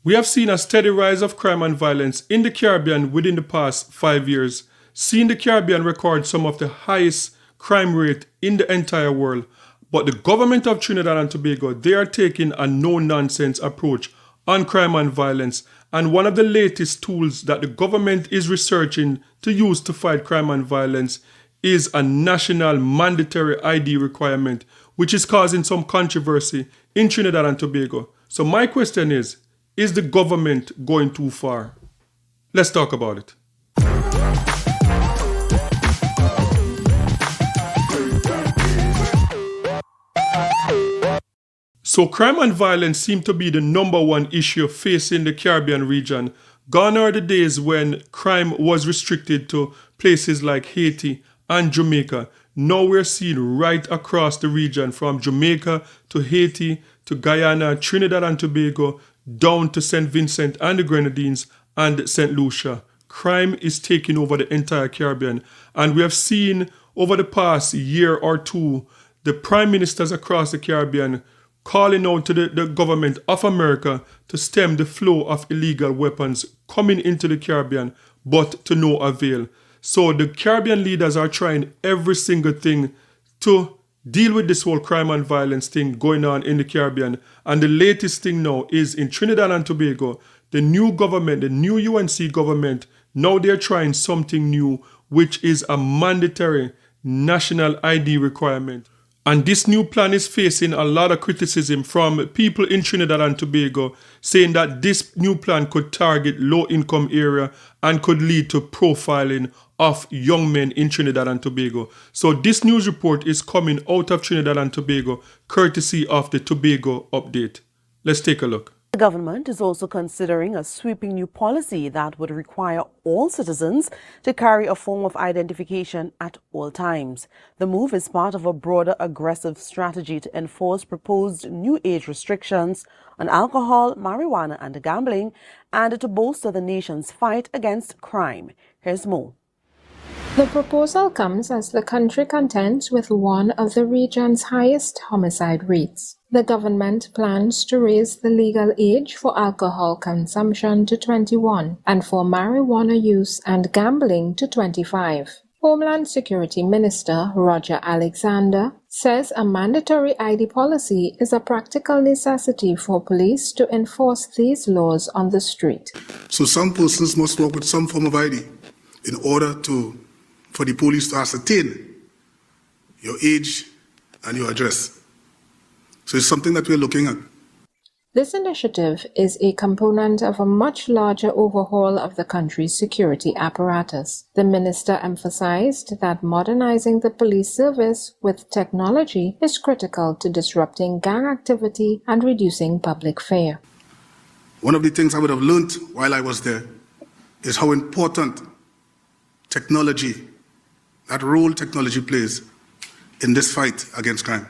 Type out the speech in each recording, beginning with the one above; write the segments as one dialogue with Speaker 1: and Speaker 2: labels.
Speaker 1: We have seen a steady rise of crime and violence in the Caribbean within the past 5 years, seeing the Caribbean record some of the highest crime rate in the entire world. But the government of Trinidad and Tobago, they are taking a no-nonsense approach on crime and violence. And one of the latest tools that the government is researching to use to fight crime and violence is a national mandatory ID requirement, which is causing some controversy in Trinidad and Tobago. So my question is the government going too far? Let's talk about it. So crime and violence seem to be the number one issue facing the Caribbean region. Gone are the days when crime was restricted to places like Haiti and Jamaica. Now we're seeing right across the region, from Jamaica to Haiti to Guyana, Trinidad and Tobago, down to St. Vincent and the Grenadines and St. Lucia. Crime is taking over the entire Caribbean. And we have seen over the past year or two, the prime ministers across the Caribbean calling out to the government of America to stem the flow of illegal weapons coming into the Caribbean, but to no avail. So the Caribbean leaders are trying every single thing to deal with this whole crime and violence thing going on in the Caribbean. And the latest thing now is in Trinidad and Tobago, the new government, the new UNC government, now they're trying something new, which is a mandatory national ID requirement. And this new plan is facing a lot of criticism from people in Trinidad and Tobago, saying that this new plan could target low-income area and could lead to profiling of young men in Trinidad and Tobago. So this news report is coming out of Trinidad and Tobago, courtesy of the Tobago Update. Let's take a look.
Speaker 2: The government is also considering a sweeping new policy that would require all citizens to carry a form of identification at all times. The move is part of a broader aggressive strategy to enforce proposed new age restrictions on alcohol, marijuana and gambling, and to bolster the nation's fight against crime. Here's more.
Speaker 3: The proposal comes as the country contends with one of the region's highest homicide rates. The government plans to raise the legal age for alcohol consumption to 21 and for marijuana use and gambling to 25. Homeland Security Minister Roger Alexander says a mandatory ID policy is a practical necessity for police to enforce these laws on the street.
Speaker 4: So some persons must walk with some form of ID in order for the police to ascertain your age and your address. So it's something that we're looking at.
Speaker 3: This initiative is a component of a much larger overhaul of the country's security apparatus. The minister emphasized that modernizing the police service with technology is critical to disrupting gang activity and reducing public fear.
Speaker 4: One of the things I would have learned while I was there is how important technology, that role technology plays in this fight against crime.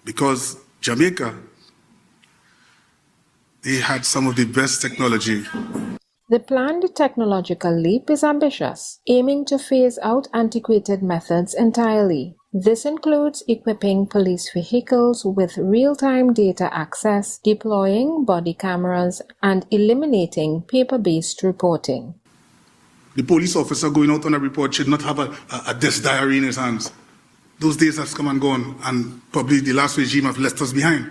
Speaker 4: Because Jamaica, they had some of the best technology.
Speaker 3: The planned technological leap is ambitious, aiming to phase out antiquated methods entirely. This includes equipping police vehicles with real-time data access, deploying body cameras, and eliminating paper-based reporting.
Speaker 4: The police officer going out on a report should not have a desk diary in his hands. Those days have come and gone, and probably the last regime have left us behind.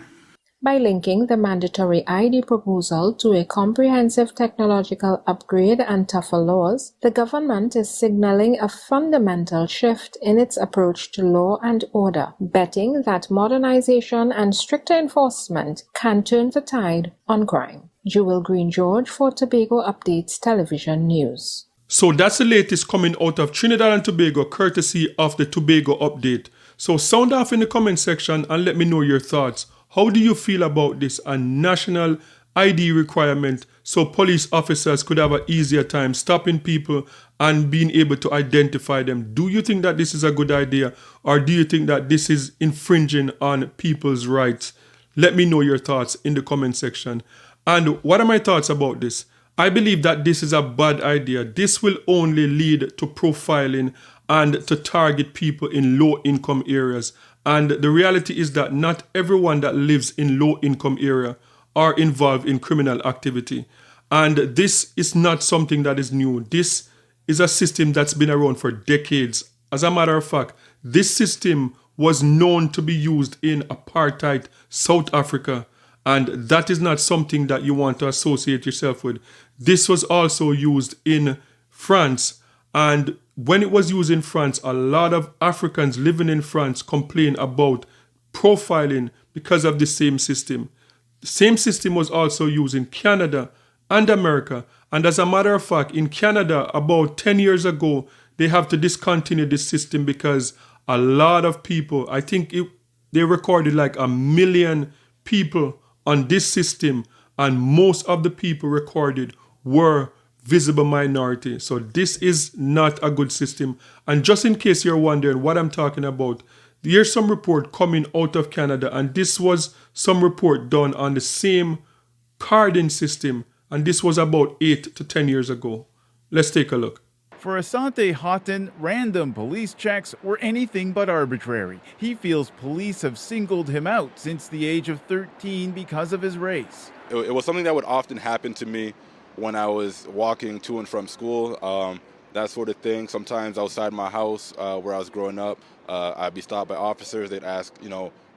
Speaker 3: By linking the mandatory ID proposal to a comprehensive technological upgrade and tougher laws, the government is signaling a fundamental shift in its approach to law and order, betting that modernization and stricter enforcement can turn the tide on crime. Jewel Green George for Tobago Updates Television News.
Speaker 1: So that's the latest coming out of Trinidad and Tobago, courtesy of the Tobago Update. So sound off in the comment section and let me know your thoughts. How do you feel about this, a national ID requirement, so police officers could have an easier time stopping people and being able to identify them? Do you think that this is a good idea, or do you think that this is infringing on people's rights? Let me know your thoughts in the comment section. And what are my thoughts about this? I believe that this is a bad idea. This will only lead to profiling and to target people in low-income areas. And the reality is that not everyone that lives in low-income area are involved in criminal activity. And this is not something that is new. This is a system that's been around for decades. As a matter of fact, this system was known to be used in apartheid South Africa, and that is not something that you want to associate yourself with. This was also used in France, and when it was used in France, a lot of Africans living in France complained about profiling because of the same system. The same system was also used in Canada and America. And as a matter of fact, in Canada, about 10 years ago, they have to discontinue this system because a lot of people, they recorded like 1 million people on this system, and most of the people recorded were visible minority. So this is not a good system. And just in case you're wondering what I'm talking about, here's some report coming out of Canada, and this was some report done on the same carding system, and this was about 8 to 10 years ago. Let's take a look.
Speaker 5: For Asante Houghton, random police checks were anything but arbitrary. He feels police have singled him out since the age of 13 because of his race.
Speaker 6: It was something that would often happen to me when I was walking to and from school, that sort of thing. Sometimes outside my house where I was growing up, I'd be stopped by officers. They'd ask,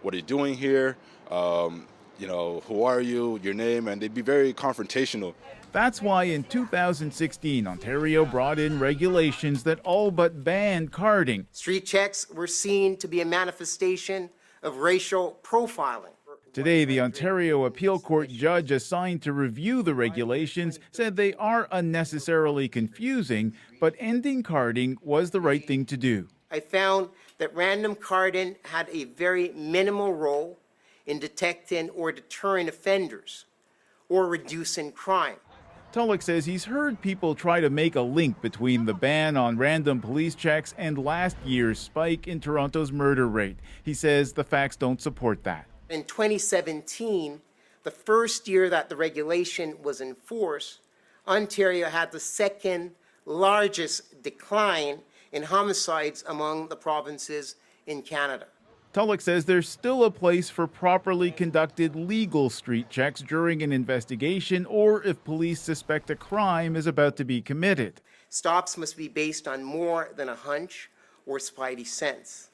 Speaker 6: what are you doing here? Who are you, your name? And they'd be very confrontational.
Speaker 5: That's why in 2016, Ontario brought in regulations that all but banned carding.
Speaker 7: Street checks were seen to be a manifestation of racial profiling.
Speaker 5: Today, the Ontario Appeal Court judge assigned to review the regulations said they are unnecessarily confusing, but ending carding was the right thing to do.
Speaker 7: I found that random carding had a very minimal role in detecting or deterring offenders or reducing crime.
Speaker 5: Tulloch says he's heard people try to make a link between the ban on random police checks and last year's spike in Toronto's murder rate. He says the facts don't support that.
Speaker 7: In 2017, the first year that the regulation was in force, Ontario had the second largest decline in homicides among the provinces in Canada.
Speaker 5: Tulloch says there's still a place for properly conducted legal street checks during an investigation or if police suspect a crime is about to be committed.
Speaker 7: Stops must be based on more than a hunch or spidey sense.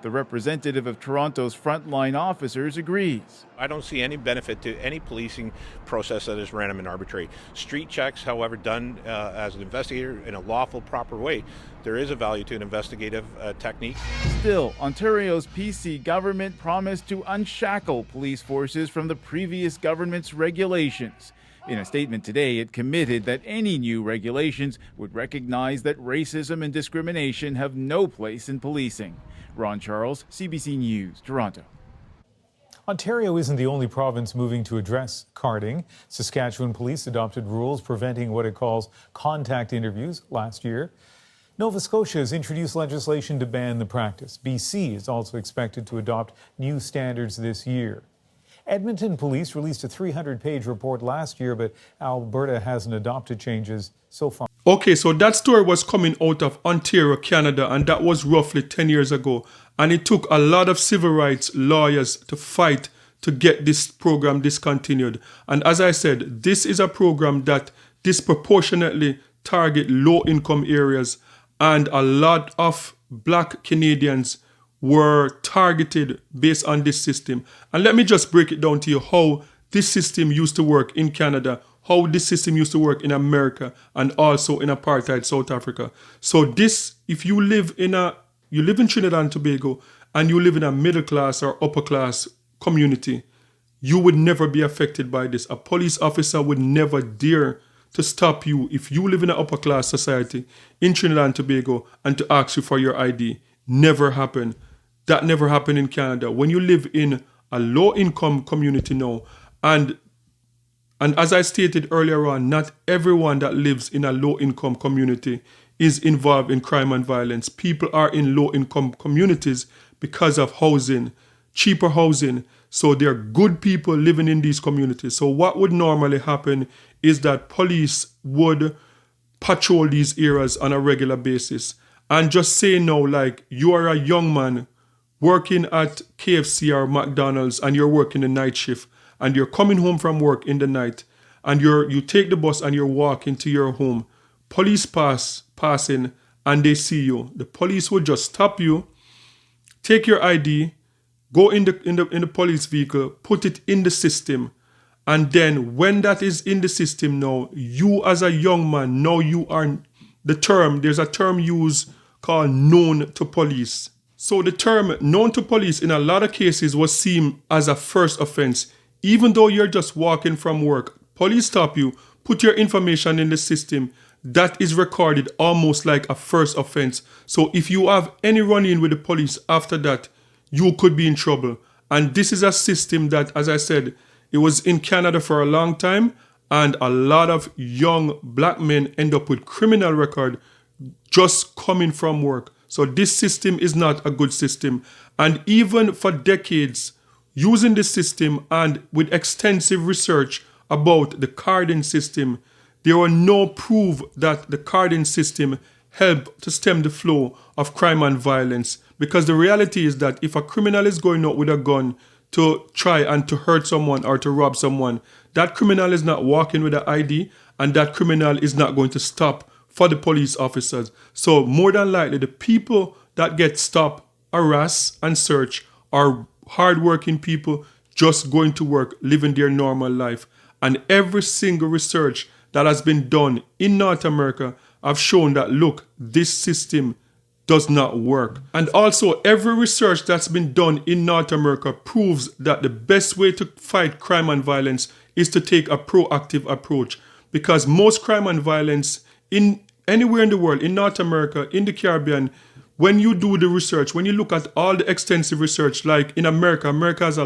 Speaker 5: The representative of Toronto's frontline officers agrees.
Speaker 8: I don't see any benefit to any policing process that is random and arbitrary. Street checks, however, done as an investigator in a lawful, proper way, there is a value to an investigative technique.
Speaker 5: Still, Ontario's PC government promised to unshackle police forces from the previous government's regulations. In a statement today, it committed that any new regulations would recognize that racism and discrimination have no place in policing. Ron Charles, CBC News, Toronto.
Speaker 9: Ontario isn't the only province moving to address carding. Saskatchewan police adopted rules preventing what it calls contact interviews last year. Nova Scotia has introduced legislation to ban the practice. BC is also expected to adopt new standards this year. Edmonton Police released a 300-page report last year, but Alberta hasn't adopted changes so far.
Speaker 1: Okay, so that story was coming out of Ontario, Canada, and that was roughly 10 years ago. And it took a lot of civil rights lawyers to fight to get this program discontinued. And as I said, this is a program that disproportionately target low-income areas, and a lot of Black Canadians were targeted based on this system. And let me just break it down to you how this system used to work in Canada, how this system used to work in America, and also in apartheid South Africa. So this, if you live in Trinidad and Tobago and you live in a middle class or upper class community, you would never be affected by this. A police officer would never dare to stop you if you live in an upper class society in Trinidad and Tobago and to ask you for your ID. Never happened. That never happened in Canada. When you live in a low-income community now, and as I stated earlier on, not everyone that lives in a low-income community is involved in crime and violence. People are in low-income communities because of housing, cheaper housing. So there are good people living in these communities. So what would normally happen is that police would patrol these areas on a regular basis. And just say now, like, you are a young man working at KFC or McDonald's and you're working a night shift, and you're coming home from work in the night, and you take the bus and you're walking to your home, police passing and they see you, the police will just stop you, take your ID, go in the police vehicle, put it in the system, and then when that is in the system now, you as a young man, now you are there's a term used called known to police. So the term known to police in a lot of cases was seen as a first offense. Even though you're just walking from work, police stop you, put your information in the system, that is recorded almost like a first offense. So if you have any run-in with the police after that, you could be in trouble. And this is a system that, as I said, it was in Canada for a long time, and a lot of young black men end up with criminal record just coming from work. So this system is not a good system. And even for decades, using this system and with extensive research about the carding system, there were no proof that the carding system helped to stem the flow of crime and violence. Because the reality is that if a criminal is going out with a gun to try and to hurt someone or to rob someone, that criminal is not walking with an ID, and that criminal is not going to stop for the police officers. So more than likely, the people that get stopped, harassed, and searched are hardworking people just going to work, living their normal life. And every single research that has been done in North America have shown that, look, this system does not work. And also, every research that's been done in North America proves that the best way to fight crime and violence is to take a proactive approach. Because most crime and violence anywhere in the world, in North America, in the Caribbean, when you do the research, when you look at all the extensive research, like in America has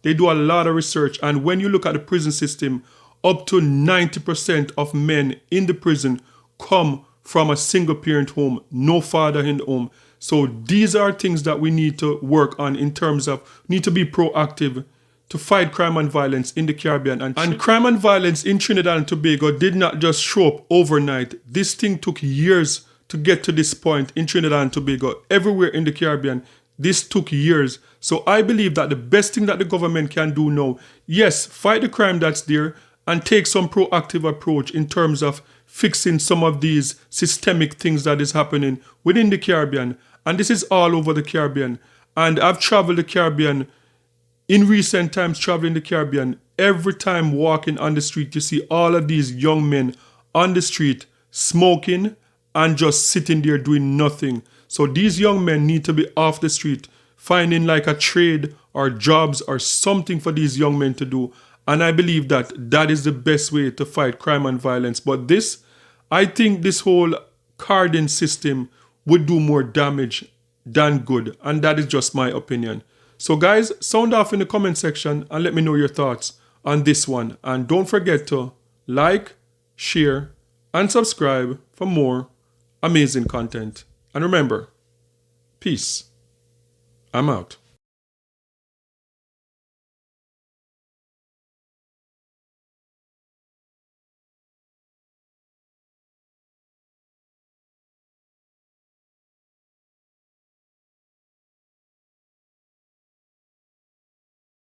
Speaker 1: they do a lot of research. And when you look at the prison system, up to 90% of men in the prison come from a single parent home, no father in the home. So these are things that we need to work on in terms of need to be proactive to fight crime and violence in the Caribbean. And crime and violence in Trinidad and Tobago did not just show up overnight. This thing took years to get to this point in Trinidad and Tobago. Everywhere in the Caribbean, this took years. So I believe that the best thing that the government can do now, yes, fight the crime that's there and take some proactive approach in terms of fixing some of these systemic things that is happening within the Caribbean. And this is all over the Caribbean. And I've traveled the Caribbean in recent times, traveling the Caribbean. Every time walking on the street, you see all of these young men on the street smoking and just sitting there doing nothing. So these young men need to be off the street, finding like a trade or jobs or something for these young men to do. And I believe that that is the best way to fight crime and violence. But I think this whole carding system would do more damage than good. And that is just my opinion. So guys, sound off in the comment section and let me know your thoughts on this one. And don't forget to like, share, and subscribe for more amazing content. And remember, peace. I'm out.